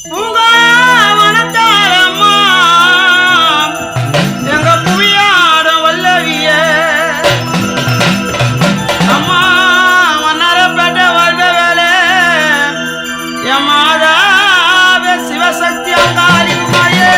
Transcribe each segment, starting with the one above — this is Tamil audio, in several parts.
உங்க வனத்தாரம்மா எங்க புவியாடும் வல்லவிய அம்மா வண்ணாரப்பேட்டை வாழ்க வேலை என் மாதாவே சிவசக்தி அங்காளி உமாயே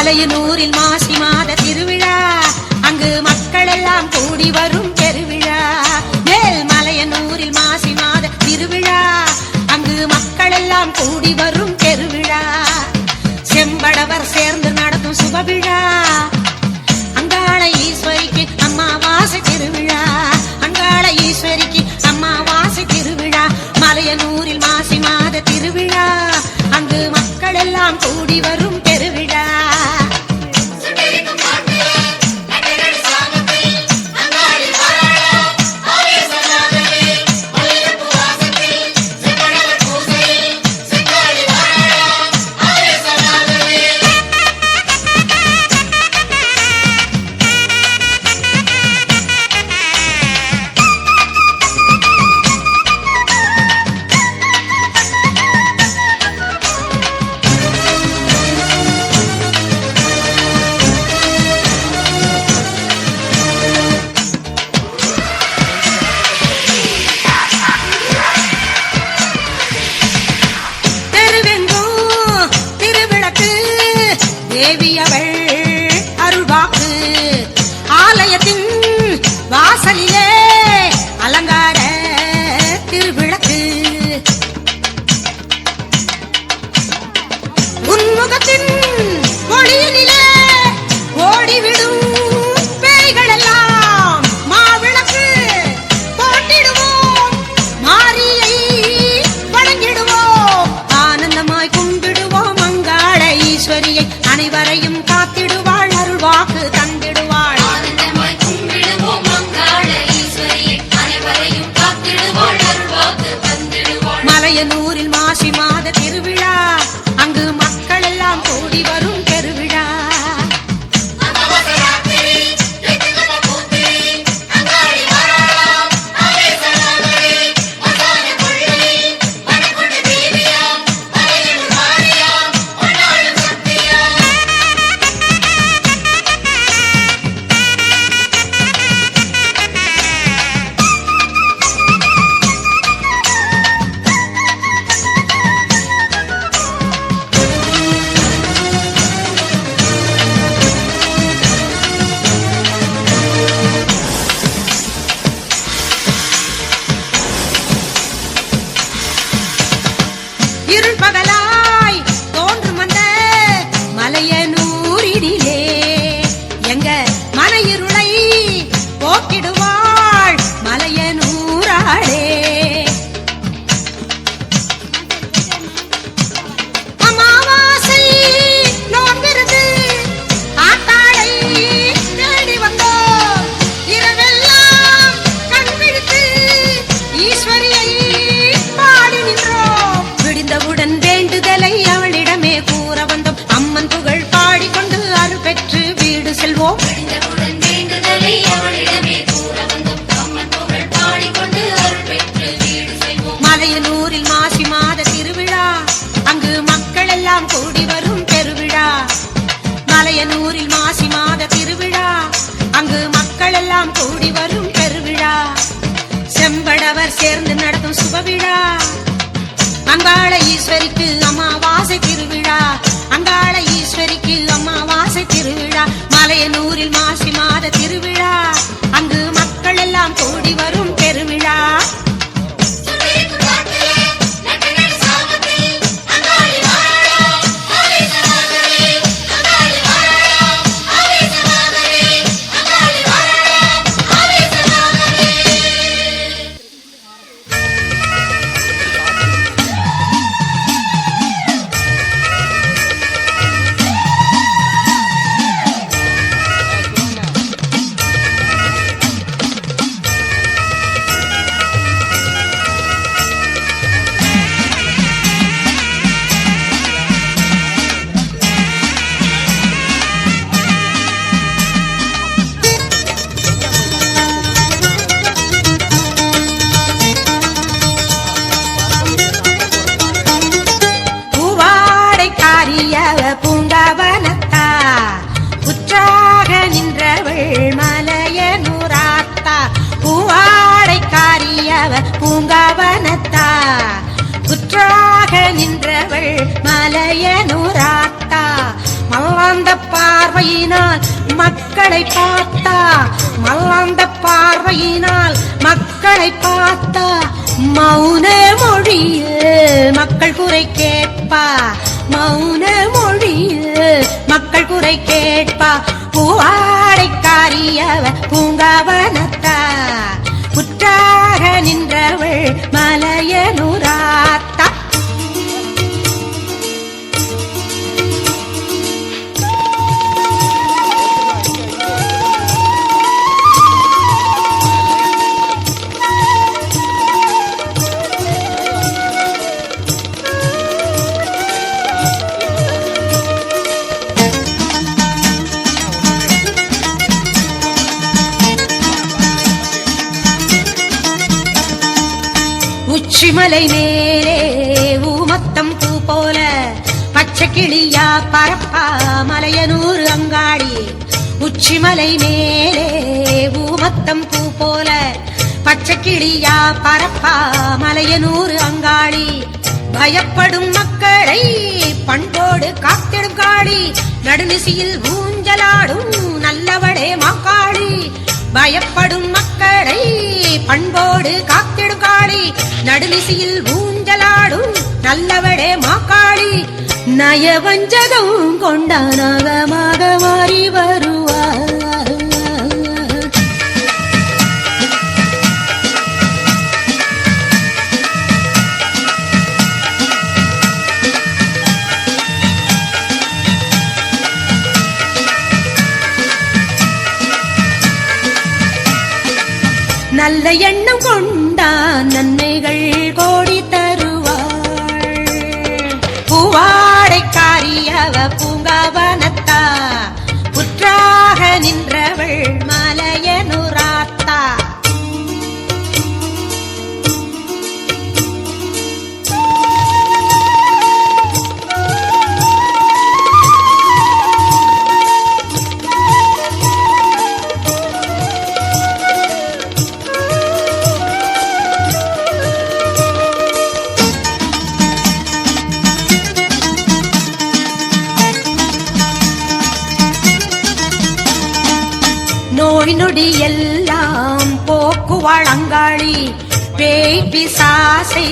மலையனூரில் மாசி மாத திருவிழா, அங்கு மக்கள் எல்லாம் கூடி வரும் பெருவிழா. மேல் மலையனூரில் மாசி மாத திருவிழா, அங்கு மக்கள் எல்லாம் கூடி வரும் பெருவிழா. செம்படவர் சேர்ந்து நடத்தும் சுபவிழா, அங்காள ஈஸ்வரிக்கு அம்மாவாசை திருவிழா. அங்காள ஈஸ்வரிக்கு அம்மாவாசை திருவிழா. மலையனூரில் மாசி மாத திருவிழா, அங்கு மக்கள் எல்லாம் கூடி வரும் பெருவிழா. தேவியவள் அருள்வாக்கு, ஆலயத்தின் வாசலிலே அலங்கார திருவிளக்கு. உன்முகத்தின் ஒளியினிலே ஓடிவிடும் பேய்கள் எல்லாம் மாவிளக்கு போட்டிடுவோம், மாரியை வணங்கிடுவோம், ஆனந்தமாய் கும்பிடுவோம். அங்காள ஈஸ்வரியை அனைவரையும் காத்திடுவாள், அருள்வாக்கு தந்திடுவாள். ஆனந்தமாய் கும்பிடுவோம் அங்காள ஈஸ்வரியை, அனைவரையும் காத்திடுவாள், அருள்வாக்கு தந்திடுவாள். மலையனூரில் மாசி மாத திருவிழா, அங்கு மக்கள் எல்லாம் கூடி வரும் பெருவிழா. இருள் பகலாய் தோன்றும் அந்த மலையனூரினிலே எங்க மன இருளை போக்கிடுவாள் மலையனூராளே. அமாவாசை நோன்பிருந்து ஆத்தாளை தேடி வந்தோம், இரவெல்லாம் கண் விழித்து ஈஸ்வரியை பாடி நின்றோம். விடிந்தவுடன் வேண்டுதலை அவளிடமே கூற வந்தோம், அம்மன் புகழ் பாடிக்கொண்டு அருள் பெற்று வீடு செல்வோம். விடிந்தவுடன் வேண்டுதலை அவளிடமே கூற வந்தோம், அம்மன் புகழ் பாடிக்கொண்டு அருள் பெற்று வீடு செல்வோம். மலையனூரில் மாசி மாத திருவிழா, அங்கு மக்கள் எல்லாம் கூடி வரும் பெருவிழா. மலையனூரில் மாசி மாத திருவிழா, அங்கு மக்கள் எல்லாம் கூடி வரும் பெருவிழா. செம்படவர் சேர்ந்து நடத்தும் சுபவிழா, அங்காள ஈஸ்வரிக்கு அம்மாவாசை திருவிழா. அங்காள ஈஸ்வரிக்கு அம்மாவாசை திருவிழா. மலையனூரில் மாசி மாத திருவிழா, அங்கு மக்கள் எல்லாம் கூடி வரும் பெருவிழா. பூங்காவனத்தா புற்றாக நின்றவள் மலையனூராத்தா. பூவாடைக்காரியவ பூங்காவனத்தா புற்றாக நின்றவள் மலையனூராத்தா. மல்லாந்த பார்வையினால் மக்களை பார்த்தா, மல்லாந்த பார்வையினால் மக்களை பார்த்தா, மௌன மொழியில் மக்கள் குறை கேட்பா, மௌன மொழியில் மக்கள் குறை கேட்பா. பூவாடைக்காரியவ பூங்காவனத்தா, புற்றாக நின்றவள் மலையனூராத்தா. உச்சிமலை மேலே ஊமத்தம் பூ போல பச்சை கிளியா பரப்பா மலையனூர் அங்காடி. உச்சிமலை மேலே ஊமத்தம் பூ போல பச்சை கிளியா பரப்பா மலையனூர் அங்காடி. பயப்படும் மக்களை பண்போடு காத்திடும் காளி, நடுநிசியில் ஊஞ்சலாடும் நல்லவளே மாக்காளி. பயப்படும் மக்களை பண்போடு காத்திடும் காளி, நடுநிசியில் ஊஞ்சலாடும் நல்லவளே மாக்காளி. நயவஞ்சகம் கொண்ட நாகமாக மாறி வருவார். நல்ல எண்ணம் கொண்டான் நன்மைகள் கோடி தருவாள். பூவாடைக்காரியவ பூங்காவனத்தா, புற்றாக நின்றவள் மலையனூராத்தா. நோய் நொடி எல்லாம் போக்குவாள் அங்காளி, பேய் பிசாசை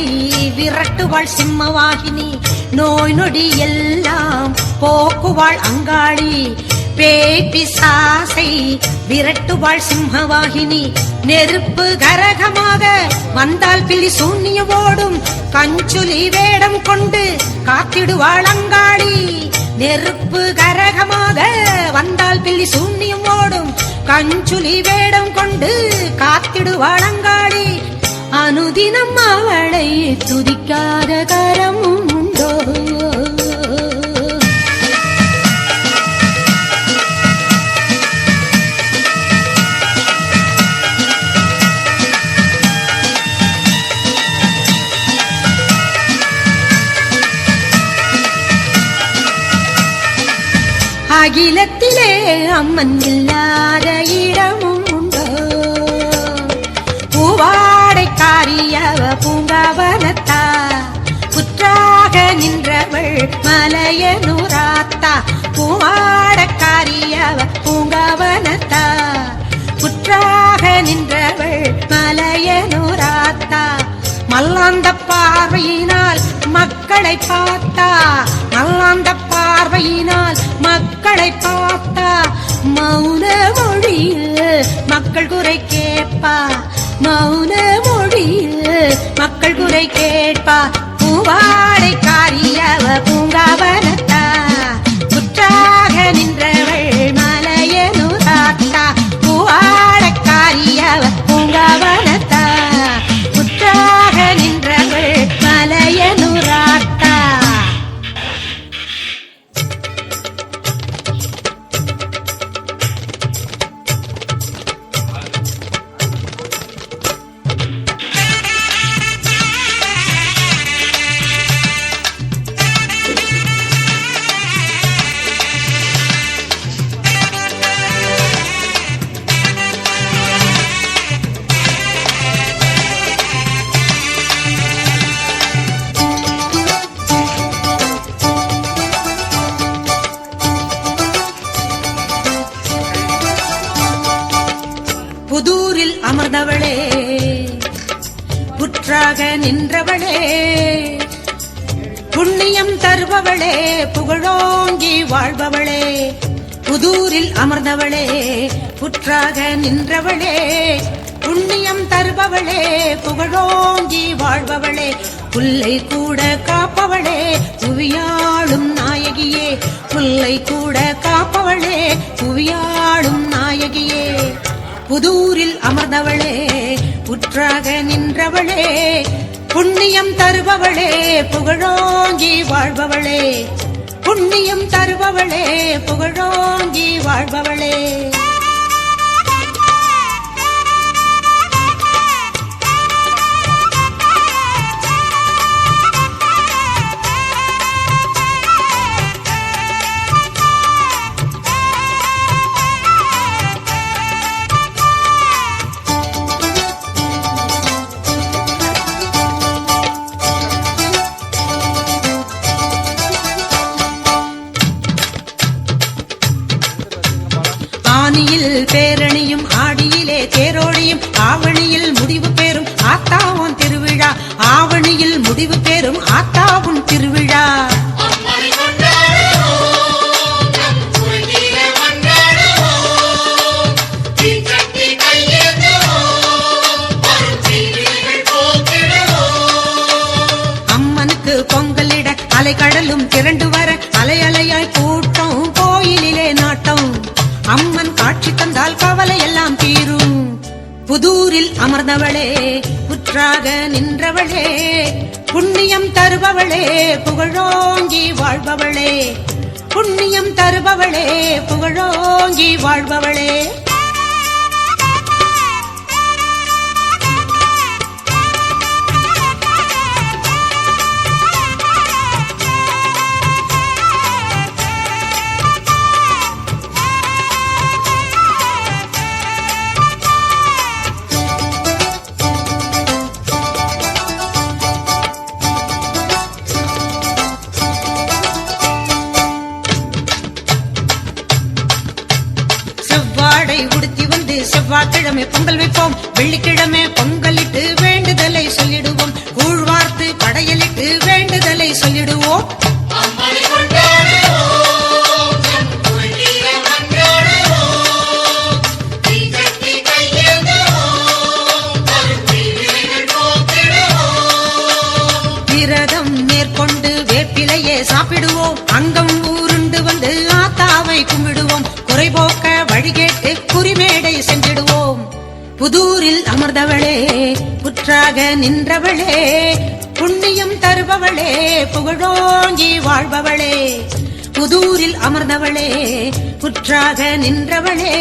விரட்டுவாள் சிம்மவாகினி. நோய் நொடி எல்லாம் போக்குவாள் அங்காளி, பேய் பிசாசை விரட்டுவாள் சிம்மவாகினி. நெருப்பு கரகமாக வந்தால் பில்லி சூன்யம் ஓடும், கஞ்சுலி வேடம் கொண்டு காத்திடுவாள் அங்காளி. நெருப்பு கரகமாக வந்தால் பில்லி சூன்யம் ஓடும், கஞ்சுலி வேடம் கொண்டு காத்திடுவாள் அங்காளி. அனுதினம் அவளை துதிக்காத கரமும் உண்டோ. அகிலத்திலே அம்மன் இல்லாத இடமும் உண்டோ. பூவாடைக்காரியவ பூங்காவனத்தா, புற்றாக நின்றவள் மலையனூராத்தா. பூவாடைக்காரியவ பூங்காவனத்தா, புற்றாக நின்றவள் மலையனூராத்தா. மல்லாந்த பார்வையினால் மக்களை பார்த்தா, மல்லாந்த பார்வையினால் மக்களை பார்த்தா, மௌன மொழியில் மக்கள் குறை கேட்பா, மௌன மொழியில் மக்கள் குறை கேட்பா. பூவாடைக்காரியவ பூங்காவனத்தா, புற்றாக நின்றவள் மலையனூராத்தா. பூவாடைக்காரியவ பூங்காவனத்தா, புற்றாக நின்றவள் மலையனூராத்தா. நின்றவளே புண்ணியம் தருபவளே புகழோங்கி வாழ்பவளே புதூரில் அமர்ந்தவளே புற்றாக நின்றவளே புண்ணியம் தருபவளே புகழோங்கி வாழ்பவளே புல்லை கூட காப்பவளே புவியாளும் நாயகியே புல்லை கூட காப்பவளே புவியாளும் நாயகியே புதூரில் அமர்ந்தவளே புற்றாக நின்றவளே புண்ணியம் தருபவளே புகழோங்கி வாழ்பவளே புண்ணியம் தருபவளே புகழோங்கி வாழ்பவளே ஆனியில் பேரணியும் ஆடியிலே தேரோடியும் ஆவணியில் முடிவு பெறும் ஆத்தாவும் திருவிழா ஆவணியில் முடிவு பெறும் ஆத்தாவும் திருவிழா அம்மனுக்கு பொங்கலிட அலைக்கடலும் திரண்டு வர அலை அலையாய் கூட்டம் கோயிலிலே நாட்டம் அம்மன் காட்சி தந்தால் கவலை எல்லாம் தீரும் புதூரில் அமர்ந்தவளே புற்றாக நின்றவளே புண்ணியம் தருபவளே புகழோங்கி வாழ்பவளே புண்ணியம் தருபவளே புகழோங்கி வாழ்பவளே உடுத்தி வந்து செவ்வாய்க்கிழமை பொங்கல் வைப்போம் வெள்ளிக்கிழமை பொங்கலிட்டு வேண்டுதலை சொல்லிடுவோம் கூழ்வார்த்து படையலிட்டு வேண்டுதலை சொல்லிடுவோம் விரதம் மேற்கொண்டு வேப்பிலையே சாப்பிடுவோம் அங்கம் ஊருண்டு வந்து ஆத்தாவை கும்பிடுவோம் குறைபோக்க வழிகேட்டு குறிமேடை சென்றிடுவோம் புதூரில் அமர்ந்தவளே புற்றாக நின்றவளே புண்ணியம் தருபவளே புகழோங்கி வாழ்பவளே புதூரில் அமர்ந்தவளே புற்றாக நின்றவளே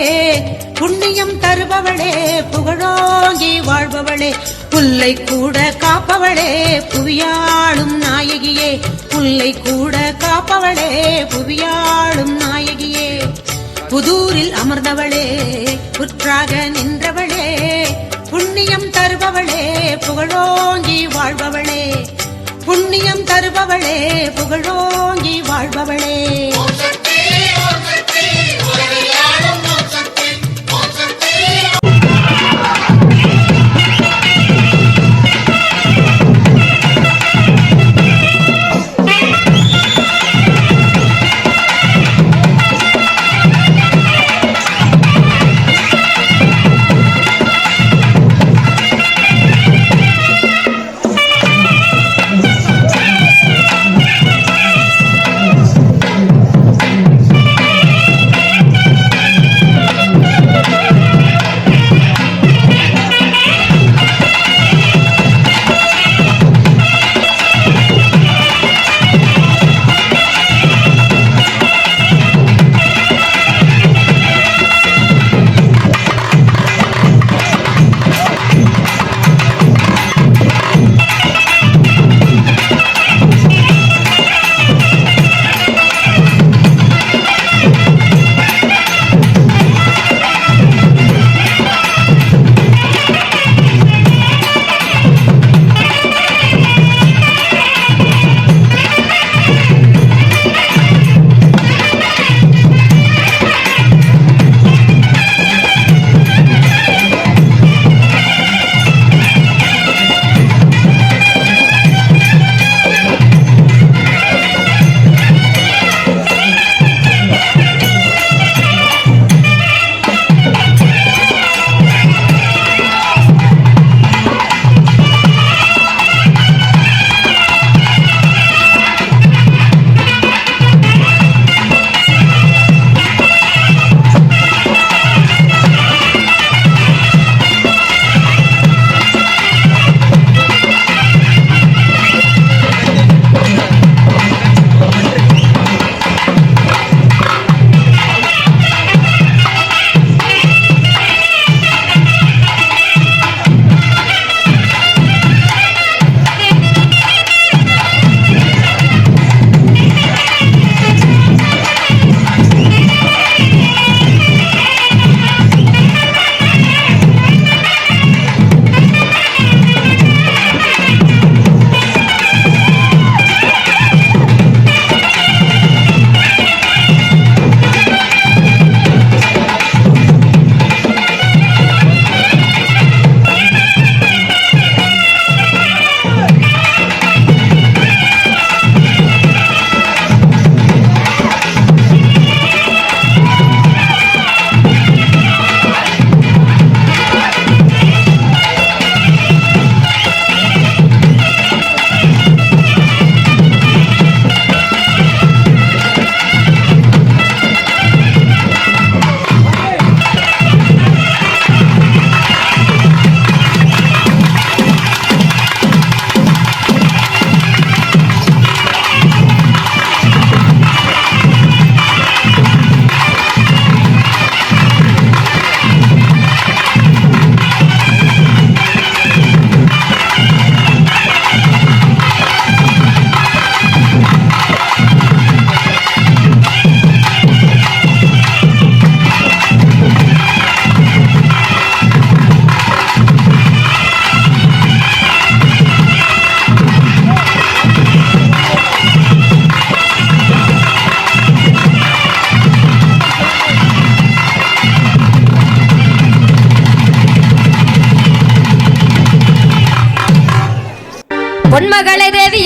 புண்ணியம் தருபவளே புகழோங்கி வாழ்பவளே புல்லை கூட காப்பவளே புவியாளும் நாயகியே புல்லை கூட காப்பவளே புவியாளும் நாயகியே புதூரில் அமர்ந்தவளே புற்றாக நின்றவளே புண்ணியம் தருபவளே புகழோங்கி வாழ்பவளே புண்ணியம் தருபவளே புகழோங்கி வாழ்பவளே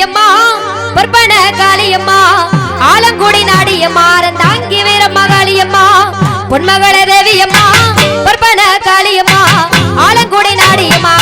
தேவியம்மா பற்பன காளியம்மா ஆலங்குடி நாடியம்மா தாங்கி வீர மகாளியம்மா பொன்மகள தேவியம்மா பற்பன காளியம்மா ஆலங்குடி நாடியம்மா